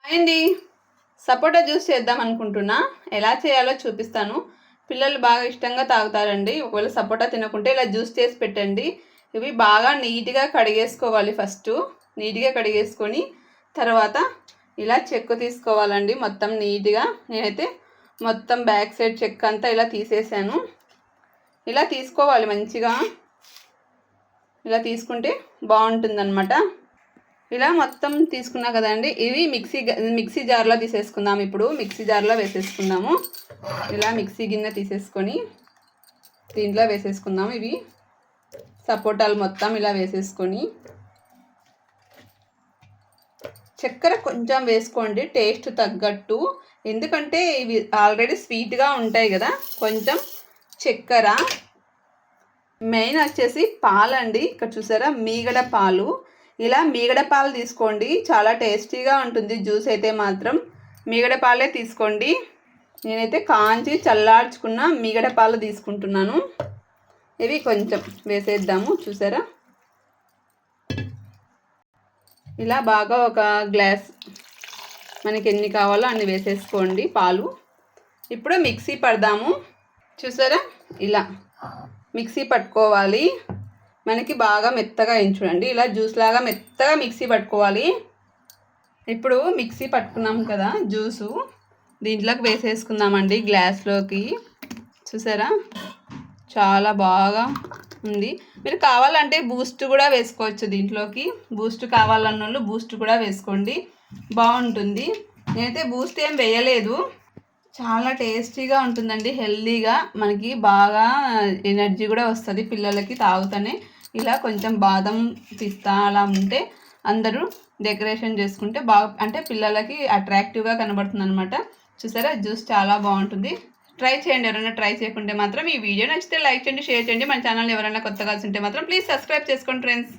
అండి సపోటా జ్యూస్ చేద్దాం అనుకుంటున్నా. ఎలా చేయాలో చూపిస్తాను. పిల్లలు బాగా ఇష్టంగా తాగుతారండి. ఒకవేళ సపోటా తినకుంటే ఇలా జ్యూస్ చేసి పెట్టండి. ఇవి బాగా నీట్గా కడిగేసుకోవాలి. ఫస్ట్ నీట్గా కడిగేసుకొని తర్వాత ఇలా చెక్కు తీసుకోవాలండి. మొత్తం నీట్గా నేనైతే మొత్తం బ్యాక్ సైడ్ చెక్క అంతా ఇలా తీసేసాను. ఇలా తీసుకోవాలి మంచిగా. ఇలా తీసుకుంటే బాగుంటుందన్నమాట. ఇలా మొత్తం తీసుకున్నా కదండి. ఇవి మిక్సీ జార్లో తీసేసుకుందాం. ఇప్పుడు మిక్సీ జార్లో వేసేసుకుందాము. ఇలా మిక్సీ గిన్నె తీసేసుకొని దీంట్లో వేసేసుకుందాము. ఇవి సపోటాలు మొత్తం ఇలా వేసేసుకొని చక్కెర కొంచెం వేసుకోండి టేస్ట్ తగ్గట్టు. ఎందుకంటే ఇవి ఆల్రెడీ స్వీట్గా ఉంటాయి కదా. కొంచెం చక్కెర, మెయిన్ వచ్చేసి పాలండి. ఇక్కడ చూసారా మీగడ పాలు. ఇలా మీగడ పాలు తీసుకోండి, చాలా టేస్టీగా ఉంటుంది జ్యూస్ అయితే మాత్రం. మీగడ పాలే తీసుకోండి. నేనైతే కాంచి చల్లార్చుకున్న మీగడ పాలు తీసుకుంటున్నాను. ఇవి కొంచెం వేసేద్దాము. చూసారా ఇలా బాగా ఒక గ్లాస్ మనకి ఎన్ని కావాలో అన్ని వేసేసుకోండి పాలు. ఇప్పుడు మిక్సీ పడదాము. చూసారా ఇలా మిక్సీ పట్టుకోవాలి. మనకి బాగా మెత్తగా చూడండి. ఇలా జ్యూస్ లాగా మెత్తగా మిక్సీ పట్టుకోవాలి. ఇప్పుడు మిక్సీ పట్టుకున్నాం కదా జ్యూసు, దీంట్లోకి వేసేసుకుందామండి గ్లాస్లోకి. చూసారా చాలా బాగా ఉంది. మీరు కావాలంటే బూస్ట్ కూడా వేసుకోవచ్చు దీంట్లోకి. బూస్ట్ కావాలన్న వాళ్ళు బూస్ట్ కూడా వేసుకోండి, బాగుంటుంది. నేనైతే బూస్ట్ ఏం వేయలేదు. చాలా టేస్టీగా ఉంటుందండి, హెల్దీగా. మనకి బాగా ఎనర్జీ కూడా వస్తుంది పిల్లలకి తాగుతానే. ఇలా కొంచెం బాదం పిస్తా అలా ఉంటే అందరూ డెకరేషన్ చేసుకుంటే బాగా, అంటే పిల్లలకి అట్రాక్టివ్గా కనబడుతుంది అనమాట. చూసారా జ్యూస్ చాలా బాగుంటుంది. ట్రై చేయండి. ఎవరైనా ట్రై చేయకుంటే మాత్రం ఈ వీడియో నచ్చితే లైక్ చేయండి, షేర్ చేయండి. మన ఛానల్ ఎవరైనా కొత్తగా ఉంటే మాత్రం ప్లీజ్ సబ్స్క్రైబ్ చేసుకోండి ఫ్రెండ్స్.